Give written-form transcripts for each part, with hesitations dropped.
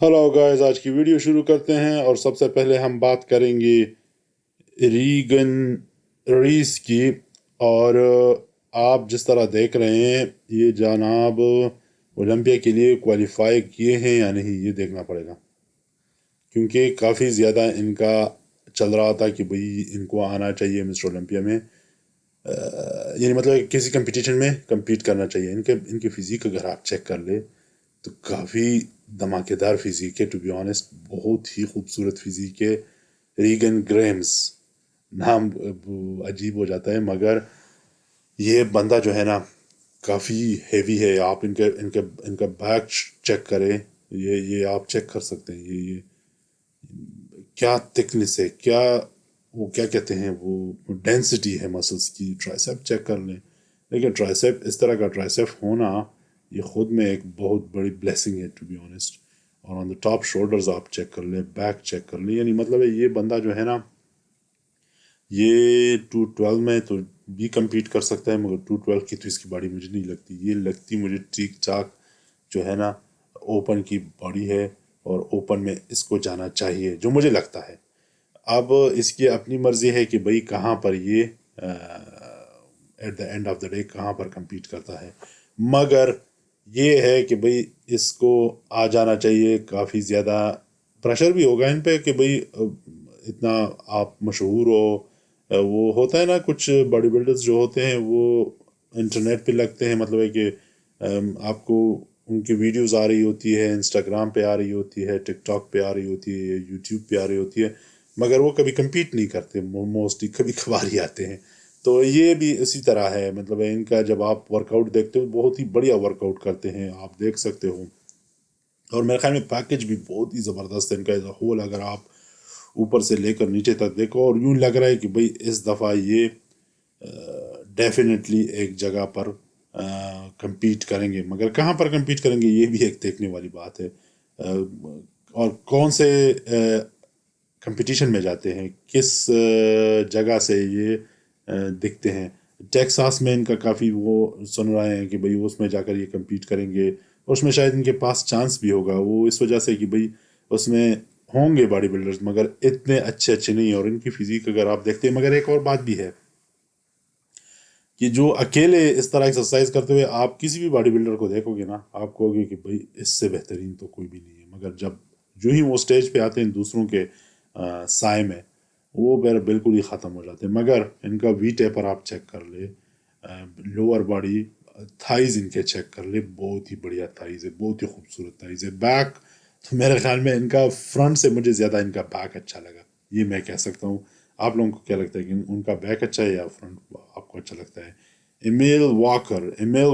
Hello guys, आज की video शुरू करते हैं और सबसे पहले हम बात करेंगे रीगन रीस की। और आप जिस तरह देख रहे हैं, ये जनाब ओलंपिया के लिए क्वालिफाई किए हैं या नहीं, ये देखना पड़ेगा, क्योंकि काफ़ी ज़्यादा इनका चल रहा था कि भाई इनको आना चाहिए मिस्टर ओलंपिया में। यानी मतलब किसी कंपटीशन में compete करना चाहिए। इनके इनकी फिज़िक अगर आप चेक कर ले तो काफ़ी धमाकेदार फिज़िक है, टू बी ऑनेस्ट। बहुत ही खूबसूरत फिज़िक है। रीगन ग्रेम्स नाम अजीब हो जाता है, मगर ये बंदा जो है ना, काफ़ी हेवी है। आप इनके इनके इनका बैक चेक करें। ये आप चेक कर सकते हैं। ये क्या थिकनेस है, क्या वो क्या कहते हैं, वो डेंसिटी है मसल्स की। ट्राइसेप चेक कर लें। लेकिन ट्राइसेप, इस तरह का ट्राइसेप होना, ये खुद में एक बहुत बड़ी ब्लेसिंग है, टू बी ऑनेस्ट। और ऑन द टॉप शोल्डर्स आप चेक कर लें, बैक चेक कर लें। यानी मतलब है, ये बंदा जो है ना, ये 212 में तो भी compete कर सकता है, मगर 212 की तो इसकी बॉडी मुझे नहीं लगती। ये लगती मुझे ठीक ठाक जो है ना, ओपन की बॉडी है। और ओपन में इसको जाना चाहिए, जो मुझे लगता है। अब इसकी अपनी मर्जी है कि भाई कहाँ पर ये at the end of the day कहाँ पर compete करता है। मगर ये है कि भाई इसको आ जाना चाहिए। काफ़ी ज़्यादा प्रेशर भी होगा इन पे कि भाई इतना आप मशहूर हो। वो होता है ना, कुछ बॉडी बिल्डर्स जो होते हैं वो इंटरनेट पे लगते हैं। मतलब है कि आपको उनकी वीडियोस आ रही होती है, इंस्टाग्राम पे आ रही होती है, टिकटॉक पे आ रही होती है, यूट्यूब पे आ रही होती है, मगर वो कभी compete नहीं करते। मोस्टली कभी कभार ही आते हैं। तो ये भी इसी तरह है। मतलब है, इनका जब आप वर्कआउट देखते हो, बहुत ही बढ़िया वर्कआउट करते हैं, आप देख सकते हो। और मेरे ख्याल में पैकेज भी बहुत ही ज़बरदस्त है इनका एज अ होल। अगर आप ऊपर से लेकर नीचे तक देखो, और यूं लग रहा है कि भाई इस दफ़ा ये डेफिनेटली एक जगह पर compete करेंगे। मगर कहाँ पर compete करेंगे, ये भी एक देखने वाली बात है। और कौन से कंपटीशन में जाते हैं, किस जगह से ये दिखते हैं। टेक्सास में इनका काफ़ी वो सुन रहे हैं कि भाई उसमें जाकर ये compete करेंगे। और उसमें शायद इनके पास चांस भी होगा, वो इस वजह से कि भाई उसमें होंगे बॉडी बिल्डर्स, मगर इतने अच्छे अच्छे नहीं। और इनकी फिजिक अगर आप देखते हैं, मगर एक और बात भी है कि जो अकेले इस तरह एक्सरसाइज करते हुए आप किसी भी बॉडी बिल्डर को देखोगे ना, आप कहोगे कि भाई इससे बेहतरीन तो कोई भी नहीं है। मगर जब जो ही वो स्टेज पे आते हैं दूसरों के साय में, वो बिल्कुल ही ख़त्म हो जाते हैं। मगर इनका वी टेपर आप चेक कर ले, लोअर बॉडी थाइज इनके चेक कर ले, बहुत ही बढ़िया थाइज है, बहुत ही खूबसूरत थाइज है। बैक तो मेरे ख्याल में इनका फ्रंट से मुझे ज़्यादा इनका बैक अच्छा लगा, ये मैं कह सकता हूँ। आप लोगों को क्या लगता है कि उनका बैक अच्छा है या फ्रंट आपको अच्छा लगता है? एमिल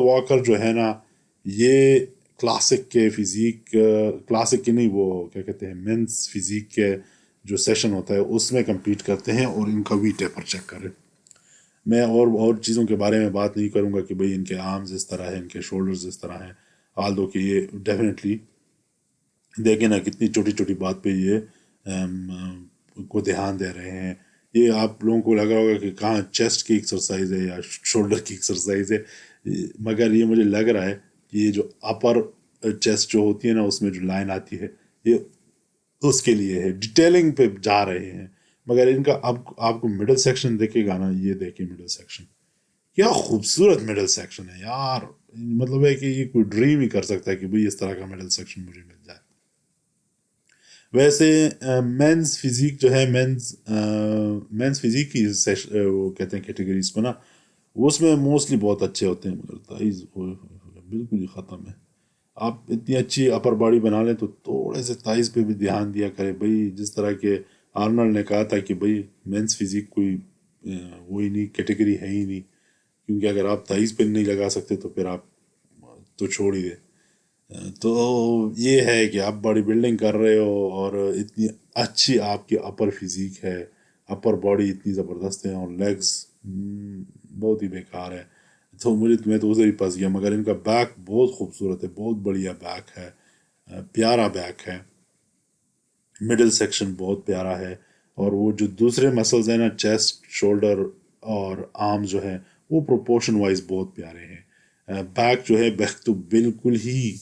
वॉकर जो है ना, ये क्लासिक के फिजिक, क्लासिक की नहीं, वो क्या कहते हैं, मेंस फिजिक के जो सेशन होता है उसमें compete करते हैं। और इनका वी टेपर चेक करें। मैं और चीज़ों के बारे में बात नहीं करूंगा कि भाई इनके आर्म्स इस तरह है, इनके शोल्डर्स इस तरह हैं। हाल दो कि ये डेफिनेटली देखें ना, कितनी छोटी छोटी बात पे ये को ध्यान दे रहे हैं। ये आप लोगों को लग रहा होगा कि कहाँ चेस्ट की एक्सरसाइज है या शोल्डर की एक्सरसाइज है, मगर ये मुझे लग रहा है कि ये जो अपर चेस्ट जो होती है ना, उसमें जो लाइन आती है, ये उसके लिए है, डिटेलिंग पे जा रहे हैं। मगर इनका अब आपको मिडिल सेक्शन देखेगा ना, ये देखिए मिडिल सेक्शन, क्या खूबसूरत मिडिल सेक्शन है यार। मतलब है कि ये कोई ड्रीम ही कर सकता है कि भाई इस तरह का मिडिल सेक्शन मुझे मिल जाए। वैसे मेंस फिजिक जो है, मेंस फिजिक की वो कहते हैं कैटेगरीज को ना, वो उसमें मोस्टली बहुत अच्छे होते हैं, मगर थाइज बिल्कुल ही ख़त्म है। आप इतनी अच्छी अपर बॉडी बना लें तो थोड़े से थाइज पे भी ध्यान दिया करें भाई। जिस तरह के आर्नल्ड ने कहा था कि भाई मेंस फिजिक कोई वो ही नहीं, कैटेगरी है ही नहीं। क्योंकि अगर आप थाइज पे नहीं लगा सकते तो फिर आप तो छोड़ ही दे। तो ये है कि आप बॉडी बिल्डिंग कर रहे हो और इतनी अच्छी आपकी अपर फिजिक है, अपर बॉडी इतनी ज़बरदस्त है, और लेग्स बहुत ही बेकार है। तो मैं तो उधर ही फंस गया। मगर इनका बैक बहुत खूबसूरत है, बहुत बढ़िया बैक है, प्यारा बैक है। मिडिल सेक्शन बहुत प्यारा है। और वो जो दूसरे मसल्स हैं ना, चेस्ट, शोल्डर और आर्म जो है, वो प्रोपोर्शन वाइज बहुत प्यारे हैं। बैक जो है, बैक तो बिल्कुल ही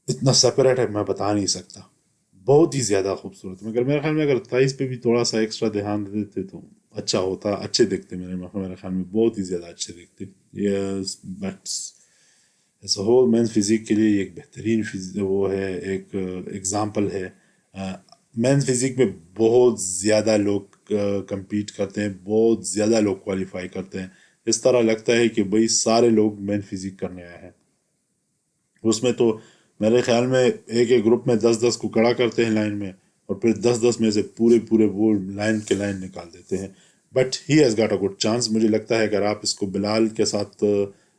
اتنا سپریٹ ہے میں بتا نہیں سکتا، بہت ہی زیادہ خوبصورت. مگر میرے خیال میں اگر تائز پہ بھی تھوڑا سا ایکسٹرا دھیان دے دیتے تو اچھا ہوتا، اچھے دکھتے. میرے خیال میں بہت ہی زیادہ اچھے دکھتے. Yes but as a whole man physique کے لیے یہ ایک بہترین وہ ہے، ایک ایگزامپل ہے. مین فزیک میں بہت زیادہ لوگ کمپیٹ کرتے ہیں، بہت زیادہ لوگ کوالیفائی کرتے ہیں. اس طرح لگتا ہے کہ بھئی سارے لوگ مین فزیک کرنے آئے ہیں. اس میں تو میرے خیال میں ایک ایک گروپ میں 10 10 کو کھڑا کرتے ہیں لائن میں، اور پھر 10 10 میں سے پورے وہ لائن کے لائن نکال دیتے ہیں. But he has got a good chance. مجھے لگتا ہے اگر آپ اس کو بلال کے ساتھ،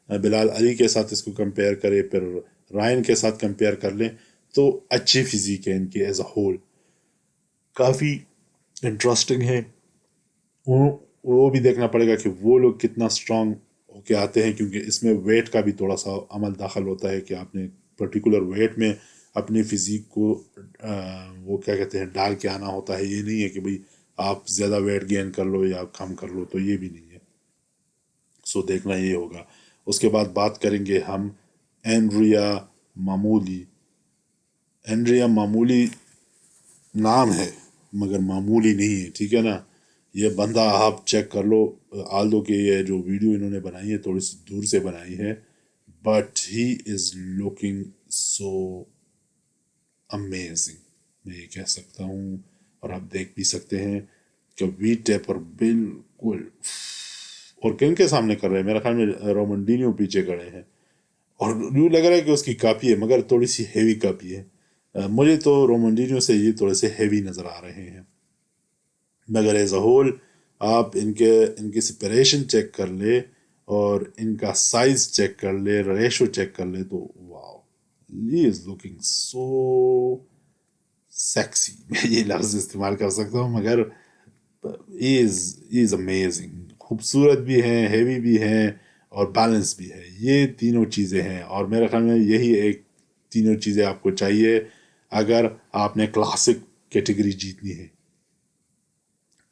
بلال علی کے ساتھ اس کو کمپیئر کرے، پھر رائن کے ساتھ کمپیئر کر لیں تو اچھی فزیک ہے ان کی as a whole, coffee interesting ہے. وہ بھی دیکھنا پڑے گا کہ وہ لوگ کتنا اسٹرانگ ہو کے آتے ہیں، کیونکہ اس میں ویٹ کا بھی تھوڑا سا عمل داخل ہوتا ہے کہ آپ نے پرٹیکولر ویٹ میں اپنی فزیک کو وہ کیا کہتے ہیں ڈال کے آنا ہوتا ہے. یہ نہیں ہے کہ بھئی آپ زیادہ ویٹ گین کر لو یا کم کر لو، تو یہ بھی نہیں ہے. سو دیکھنا یہ ہوگا. اس کے بعد بات کریں گے ہم اینڈریا معمولی. اینڈریا معمولی نام ہے مگر معمولی نہیں ہے، ٹھیک ہے نا. یہ بندہ آپ چیک کر لو، آلدو کہ یہ جو ویڈیو انہوں نے بنائی ہے تھوڑی سی دور سے بنائی ہے، but he is looking so amazing. میں یہ کہہ سکتا ہوں، اور آپ دیکھ بھی سکتے ہیں کہ وی ٹیپر بالکل. اور کن کے سامنے کر رہے ہیں؟ میرے خیال میں رومنڈینیو پیچھے کھڑے ہیں، اور یوں لگ رہا ہے کہ اس کی کاپی ہے مگر تھوڑی سی ہیوی کاپی ہے. مجھے تو رومنڈینیو سے یہ تھوڑے سے ہیوی نظر آ رہے ہیں. مگر ایز اے ہول آپ ان کی سپریشن چیک کر لے اور ان کا سائز چیک کر لے، ریشو چیک کر لے، تو واو، ہی از لوکنگ سو سیکسی. میں یہ لفظ استعمال کر سکتا ہوں، مگر ہی از امیزنگ. خوبصورت بھی ہیں، ہیوی بھی ہیں، اور بیلنس بھی ہے. یہ تینوں چیزیں ہیں، اور میرے خیال میں یہی ایک تینوں چیزیں آپ کو چاہیے اگر آپ نے کلاسک کیٹیگری جیتنی ہے.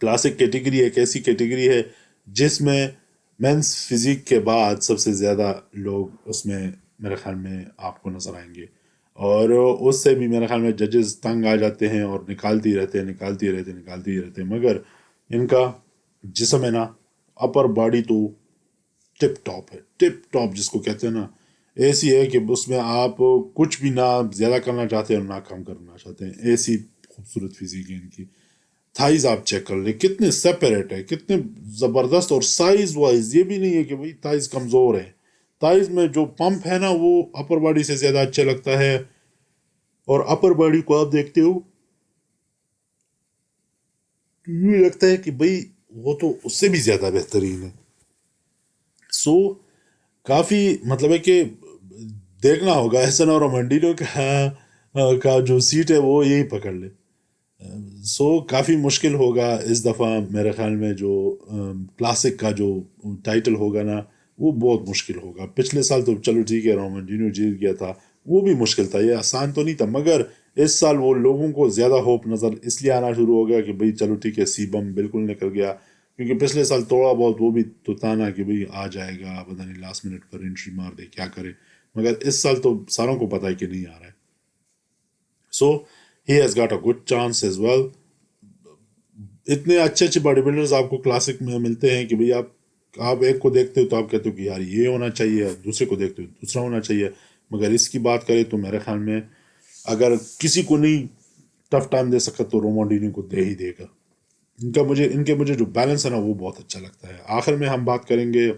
کلاسک کیٹیگری ایک ایسی کیٹیگری ہے جس میں مینس فزیک کے بعد سب سے زیادہ لوگ اس میں میرے خیال میں آپ کو نظر آئیں گے. اور اس سے بھی میرے خیال میں ججز تنگ آ جاتے ہیں اور نکالتے ہی رہتے ہیں. مگر ان کا جسم ہے نا، اپر باڈی تو ٹپ ٹاپ ہے، ٹپ ٹاپ جس کو کہتے ہیں نا. ایسی ہے کہ اس میں آپ کچھ بھی نہ زیادہ کرنا چاہتے ہیں اور نہ کم کرنا چاہتے ہیں. ایسی خوبصورت فزیک ہے ان کی. تھائز آپ چیک کر لیں کتنے سیپریٹ ہے، کتنے زبردست. اور سائز وائز یہ بھی نہیں ہے کہ بھئی تھائز کمزور ہے. تھائز میں جو پمپ ہے نا وہ اپر باڈی سے زیادہ اچھا لگتا ہے، اور اپر باڈی کو آپ دیکھتے ہو یوں لگتا ہے کہ بھئی وہ تو اس سے بھی زیادہ بہترین ہے. سو کافی مطلب ہے کہ دیکھنا ہوگا ایسا نہ ہو رومنڈینو کا جو سیٹ ہے وہ یہی پکڑ لے. سو کافی مشکل ہوگا اس دفعہ میرے خیال میں. جو کلاسک کا جو ٹائٹل ہوگا نا وہ بہت مشکل ہوگا. پچھلے سال تو چلو ٹھیک ہے رومنڈینو جیت گیا تھا، وہ بھی مشکل تھا، یہ آسان تو نہیں تھا. مگر اس سال وہ لوگوں کو زیادہ ہوپ نظر اس لیے آنا شروع ہو گیا کہ بھئی چلو ٹھیک ہے سی بم بالکل نکل گیا. کیونکہ پچھلے سال تھوڑا بہت وہ بھی تو تھا نا کہ بھئی آ جائے گا، پتہ نہیں لاسٹ منٹ پر انٹری مار دے کیا کرے. مگر اس سال تو ساروں کو پتہ ہے کہ نہیں آ رہا ہے. So he has got a good chance as well. اتنے اچھے اچھے باڈی بلڈرز آپ کو کلاسک میں ملتے ہیں کہ بھئی آپ ایک کو دیکھتے ہو تو آپ کہتے ہو کہ یار یہ ہونا چاہیے، دوسرے کو دیکھتے ہو دوسرا ہونا چاہیے. مگر اس کی بات کریں تو میرے خیال میں اگر کسی کو نہیں ٹف ٹائم دے سکتا تو رومانڈینو کو دے ہی دے گا. ان کے مجھے جو بیلنس ہے نا وہ بہت اچھا لگتا ہے. آخر میں ہم بات کریں گے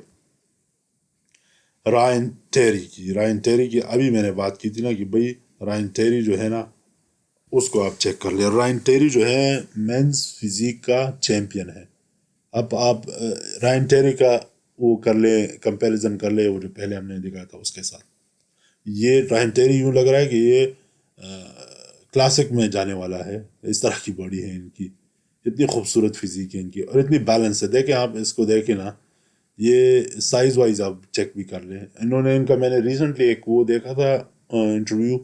رائن ٹیری کی. رائن ٹیری کی ابھی میں نے بات کی تھی نا کہ بھئی رائن ٹیری جو ہے نا اس کو آپ چیک کر لیں. رائن ٹیری جو ہے مینز فزیک کا چیمپئن ہے. اب آپ رائن ٹیری کا وہ کر لیں، کمپیریزن کر لیں وہ جو پہلے ہم نے دکھایا تھا اس کے ساتھ. یہ رائن ٹیری یوں لگ رہا ہے کہ یہ کلاسک میں جانے والا ہے. اس طرح کی باڈی ہے ان کی، اتنی خوبصورت فزیک ہے ان کی، اور اتنی بیلنس ہے. دیکھیں آپ اس کو دیکھیں نا، یہ سائز وائز آپ چیک بھی کر لیں. ان کا میں نے ریسنٹلی ایک وہ دیکھا تھا انٹرویو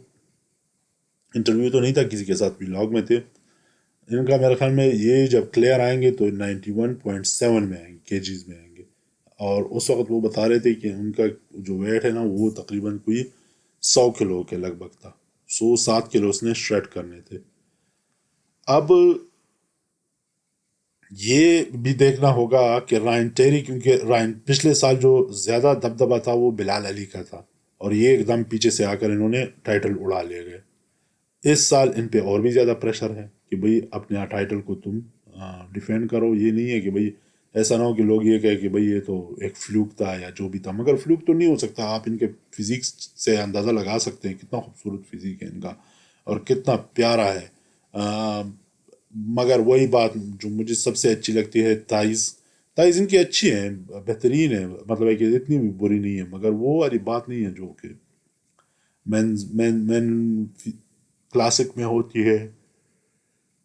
تو نہیں تھا کسی کے ساتھ، بھی لاگ میں تھے. ان کا میرے خیال میں یہ جب کلیئر آئیں گے تو 91.7 میں آئیں گے، کے جیز میں آئیں گے. اور اس وقت وہ بتا رہے تھے کہ ان کا جو ویٹ ہے نا وہ تقریباً کوئی 100 کلو کے لگ بھگ تھا. 107 किलो उसने श्रेड करने थे। अब ये भी देखना होगा कि रायन टेरी, क्योंकि रायन पिछले साल जो ज़्यादा दबदबा था वो बिलाल अली का था, और ये एकदम पीछे से आकर इन्होंने टाइटल उड़ा ले गए। इस साल इन पे और भी ज़्यादा प्रेशर है कि भाई अपने टाइटल को तुम डिफेंड करो। ये नहीं है कि भाई ऐसा ना हो कि लोग ये कहें कि भाई ये तो एक फ्लूक था या जो भी था, मगर फ्लूक तो नहीं हो सकता। आप इनके फिजिक्स से अंदाज़ा लगा सकते हैं कितना खूबसूरत फिजिक है इनका और कितना प्यारा है। मगर वही बात जो मुझे सबसे अच्छी लगती है, ताइज़ ताइज़ इनकी अच्छी है, बेहतरीन है, मतलब है कि इतनी भी बुरी नहीं है, मगर वो वाली बात नहीं है जो कि मैन क्लासिक में होती है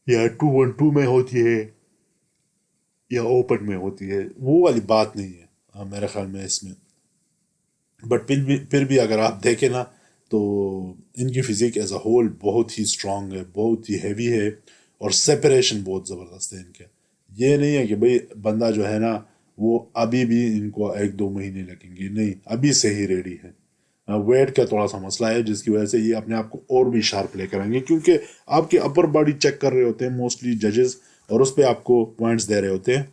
या 212 में होती है या ओपन में होती है। वो वाली बात नहीं है मेरे ख्याल में इसमें। बट फिर भी अगर आप देखें ना, तो इनकी फिजिक एज अ होल बहुत ही स्ट्रांग है, बहुत ही हैवी है, और सेपरेशन बहुत ज़बरदस्त है इनके। ये नहीं है कि भाई बंदा जो है ना वो अभी भी इनको 1-2 महीने लगेंगे, नहीं, अभी से ही रेडी है। वेट का थोड़ा सा मसला है जिसकी वजह से ये अपने आप को और भी शार्प लेकर आएंगे, क्योंकि आपकी अपर बॉडी चेक कर रहे होते हैं मोस्टली जजेस, और उस पर आपको पॉइंट्स दे रहे होते हैं।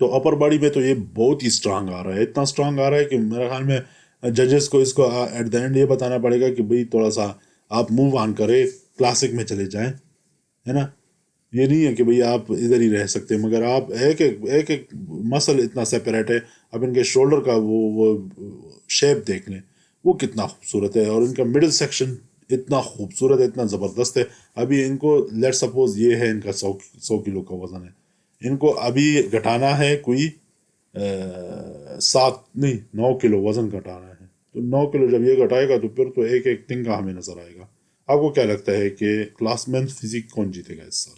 तो अपर बॉडी में तो ये बहुत ही स्ट्रांग आ रहा है, इतना स्ट्रांग आ रहा है कि मेरे ख्याल में जजेस को इसको एट द एंड ये बताना पड़ेगा कि भाई थोड़ा सा आप मूव ऑन करें, क्लासिक में चले जाएं, है ना। ये नहीं है कि भाई आप इधर ही रह सकते हैं, मगर आप एक मसल इतना सेपरेट है। अब इनके शोल्डर का वो शेप देख लें, वो कितना खूबसूरत है, और इनका मिडिल सेक्शन इतना खूबसूरत है, इतना ज़बरदस्त है। अभी इनको लेट सपोज ये है इनका 100 किलो का वज़न है, इनको अभी घटाना है कोई 9 किलो वज़न घटाना है। तो 9 किलो जब ये घटाएगा तो फिर तो एक एक तिंगा हमें नज़र आएगा। आपको क्या लगता है कि क्लासमैन फिजिक कौन जीतेगा इस साल?